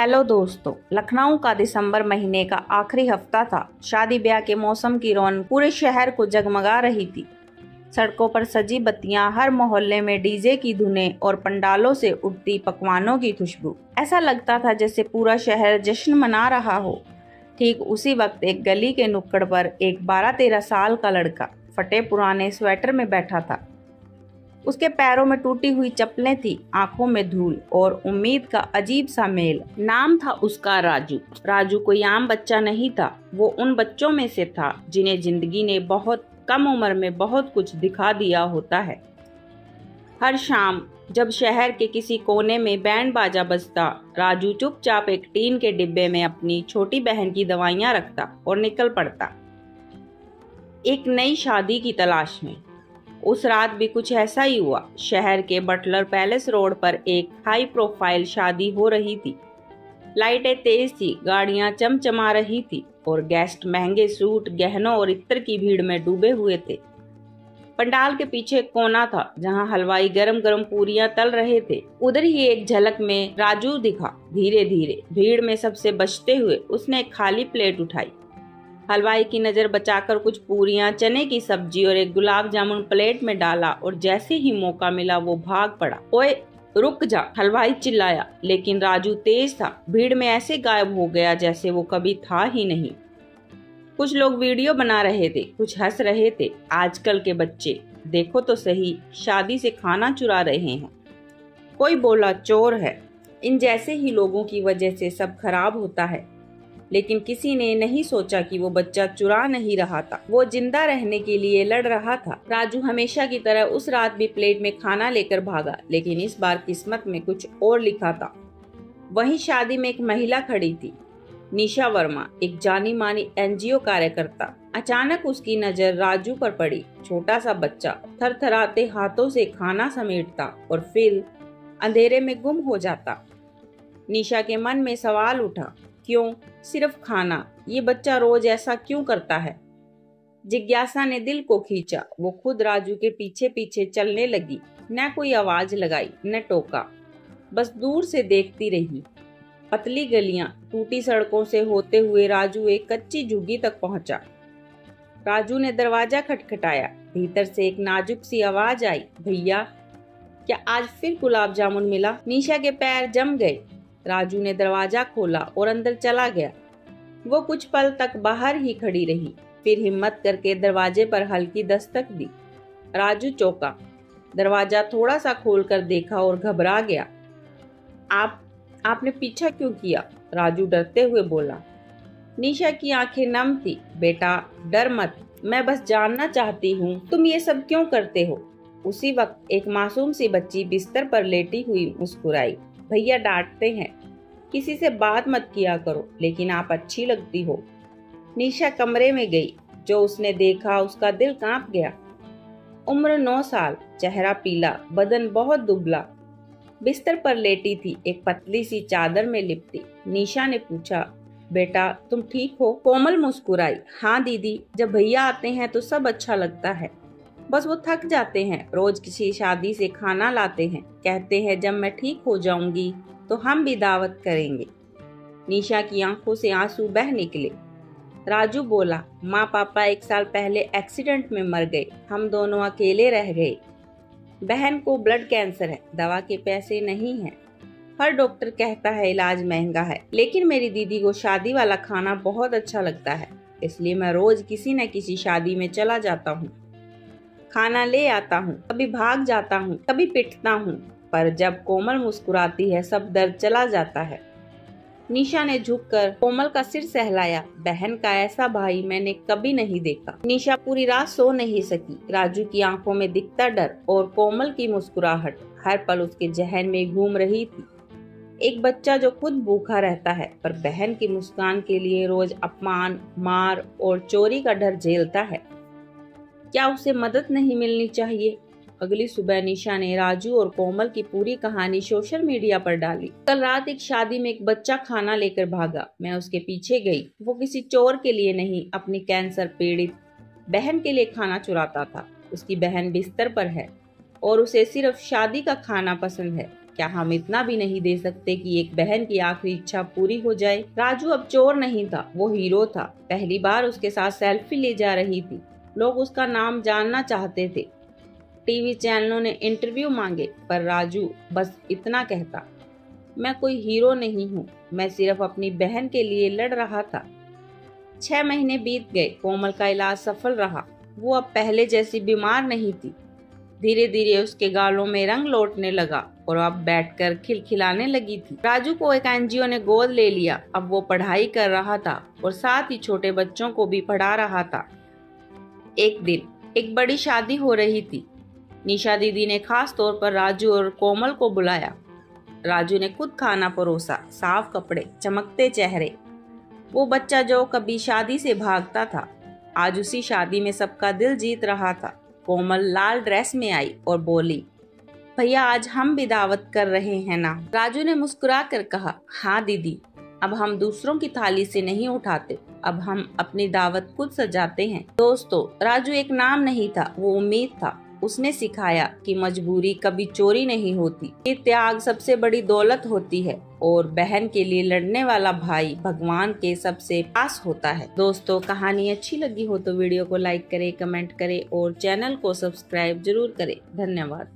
Hello दोस्तों, लखनऊ का दिसंबर महीने का आखिरी हफ्ता था। शादी ब्याह के मौसम की रौनक पूरे शहर को जगमगा रही थी। सड़कों पर सजी बत्तियां, हर मोहल्ले में डीजे की धुनें और पंडालों से उठती पकवानों की खुशबू। ऐसा लगता था जैसे पूरा शहर जश्न मना रहा हो। ठीक उसी वक्त एक गली के नुक्कड़ पर एक 12-13 साल का लड़का फटे पुराने स्वेटर में बैठा था। उसके पैरों में टूटी हुई चप्पलें थी, आंखों में धूल और उम्मीद का अजीब सा मेल। नाम था उसका राजू। राजू कोई आम बच्चा नहीं था, वो उन बच्चों में से था जिन्हें जिंदगी ने बहुत कम उम्र में बहुत कुछ दिखा दिया होता है। हर शाम जब शहर के किसी कोने में बैंड बाजा बजता, राजू चुपचाप एक टीन के डिब्बे में अपनी छोटी बहन की दवाइयां रखता और निकल पड़ता, एक नई शादी की तलाश में। उस रात भी कुछ ऐसा ही हुआ। शहर के बटलर पैलेस रोड पर एक हाई प्रोफाइल शादी हो रही थी। लाइटें तेज थी, गाड़ियां चमचमा रही थी और गेस्ट महंगे सूट, गहनों और इत्र की भीड़ में डूबे हुए थे। पंडाल के पीछे एक कोना था जहां हलवाई गरम गरम पूरियां तल रहे थे। उधर ही एक झलक में राजू दिखा। धीरे धीरे भीड़ में सबसे बचते हुए उसने एक खाली प्लेट उठाई। हलवाई की नजर बचाकर कुछ पूरियां, चने की सब्जी और एक गुलाब जामुन प्लेट में डाला और जैसे ही मौका मिला वो भाग पड़ा। ओए रुक जा, हलवाई चिल्लाया, लेकिन राजू तेज था। भीड़ में ऐसे गायब हो गया जैसे वो कभी था ही नहीं। कुछ लोग वीडियो बना रहे थे, कुछ हंस रहे थे। आजकल के बच्चे देखो तो सही, शादी से खाना चुरा रहे हैं। कोई बोला चोर है। इन जैसे ही लोगों की वजह से सब खराब होता है। लेकिन किसी ने नहीं सोचा कि वो बच्चा चुरा नहीं रहा था, वो जिंदा रहने के लिए लड़ रहा था। राजू हमेशा की तरह उस रात भी प्लेट में खाना लेकर भागा, लेकिन इस बार किस्मत में कुछ और लिखा था। वहीं शादी में एक महिला खड़ी थी, निशा वर्मा, एक जानी मानी एनजीओ कार्यकर्ता। अचानक उसकी नजर राजू पर पड़ी। छोटा सा बच्चा थरथराते हाथों से खाना समेटता और फिर अंधेरे में गुम हो जाता। निशा के मन में सवाल उठा, क्यों सिर्फ खाना? ये बच्चा रोज ऐसा क्यों करता है? जिज्ञासा ने दिल को खींचा। वो खुद राजू के पीछे पीछे चलने लगी। न कोई आवाज लगाई, न टोका, बस दूर से देखती रही। पतली गलियां, टूटी सड़कों से होते हुए राजू एक कच्ची झुग्गी तक पहुंचा। राजू ने दरवाजा खटखटाया। भीतर से एक नाजुक सी आवाज आई, भैया, क्या आज फिर गुलाब जामुन मिला? निशा के पैर जम गए। राजू ने दरवाजा खोला और अंदर चला गया। वो कुछ पल तक बाहर ही खड़ी रही, फिर हिम्मत करके दरवाजे पर हल्की दस्तक दी। राजू चौंका, दरवाजा थोड़ा सा खोलकर देखा और घबरा गया। आपने पीछा क्यों किया? राजू डरते हुए बोला। निशा की आंखें नम थी। बेटा डर मत, मैं बस जानना चाहती हूँ तुम ये सब क्यों करते हो। उसी वक्त एक मासूम सी बच्ची बिस्तर पर लेटी हुई मुस्कुराई। भैया डांटते हैं, किसी से बात मत किया करो, लेकिन आप अच्छी लगती हो। निशा कमरे में गई। जो उसने देखा उसका दिल कांप गया। उम्र 9 साल, चेहरा पीला, बदन बहुत दुबला, बिस्तर पर लेटी थी, एक पतली सी चादर में लिपटी। निशा ने पूछा, बेटा तुम ठीक हो? कोमल मुस्कुराई, हाँ दीदी, जब भैया आते हैं तो सब अच्छा लगता है। बस वो थक जाते हैं, रोज किसी शादी से खाना लाते हैं, कहते हैं जब मैं ठीक हो जाऊंगी तो हम भी दावत करेंगे। निशा की आंखों से आंसू बह निकले। राजू बोला, माँ पापा 1 साल पहले एक्सीडेंट में मर गए, हम दोनों अकेले रह गए। बहन को ब्लड कैंसर है, दवा के पैसे नहीं हैं। हर डॉक्टर कहता है इलाज महंगा है, लेकिन मेरी दीदी को शादी वाला खाना बहुत अच्छा लगता है, इसलिए मैं रोज किसी न किसी शादी में चला जाता हूँ, खाना ले आता हूँ, कभी भाग जाता हूँ, कभी पिटता हूँ, पर जब कोमल मुस्कुराती है सब दर्द चला जाता है। निशा ने झुककर कोमल का सिर सहलाया। बहन का ऐसा भाई मैंने कभी नहीं देखा। निशा पूरी रात सो नहीं सकी। राजू की आंखों में दिखता डर और कोमल की मुस्कुराहट हर पल उसके जहन में घूम रही थी। एक बच्चा जो खुद भूखा रहता है पर बहन की मुस्कान के लिए रोज अपमान, मार और चोरी का डर झेलता है, क्या उसे मदद नहीं मिलनी चाहिए? अगली सुबह निशा ने राजू और कोमल की पूरी कहानी सोशल मीडिया पर डाली। कल रात एक शादी में एक बच्चा खाना लेकर भागा, मैं उसके पीछे गई। वो किसी चोर के लिए नहीं, अपनी कैंसर पीड़ित बहन के लिए खाना चुराता था। उसकी बहन बिस्तर पर है और उसे सिर्फ शादी का खाना पसंद है। क्या हम इतना भी नहीं दे सकते कि एक बहन की आखिरी इच्छा पूरी हो जाए? राजू अब चोर नहीं था, वो हीरो था। पहली बार उसके साथ सेल्फी ले जा रही थी। लोग उसका नाम जानना चाहते थे। टीवी चैनलों ने इंटरव्यू मांगे, पर राजू बस इतना कहता, मैं कोई हीरो नहीं हूँ, मैं सिर्फ अपनी बहन के लिए लड़ रहा था। 6 महीने बीत गए। कोमल का इलाज सफल रहा। वो अब पहले जैसी बीमार नहीं थी। धीरे धीरे उसके गालों में रंग लौटने लगा और अब बैठकर खिलखिलाने लगी थी। राजू को एक एनजीओ ने गोद ले लिया। अब वो पढ़ाई कर रहा था और साथ ही छोटे बच्चों को भी पढ़ा रहा था। एक दिन एक बड़ी शादी हो रही थी। निशा दीदी ने खास तौर पर राजू और कोमल को बुलाया। राजू ने खुद खाना परोसा, साफ कपड़े, चमकते चेहरे। वो बच्चा जो कभी शादी से भागता था, आज उसी शादी में सबका दिल जीत रहा था। कोमल लाल ड्रेस में आई और बोली, भैया आज हम भी दावत कर रहे हैं ना? राजू ने मुस्कुरा कर कहा, हाँ दीदी, अब हम दूसरों की थाली से नहीं उठाते, अब हम अपनी दावत खुद सजाते हैं। दोस्तों, राजू एक नाम नहीं था, वो उम्मीद था। उसने सिखाया कि मजबूरी कभी चोरी नहीं होती, ये त्याग सबसे बड़ी दौलत होती है और बहन के लिए लड़ने वाला भाई भगवान के सबसे पास होता है। दोस्तों, कहानी अच्छी लगी हो तो वीडियो को लाइक करें, कमेंट करें और चैनल को सब्सक्राइब जरूर करें। धन्यवाद।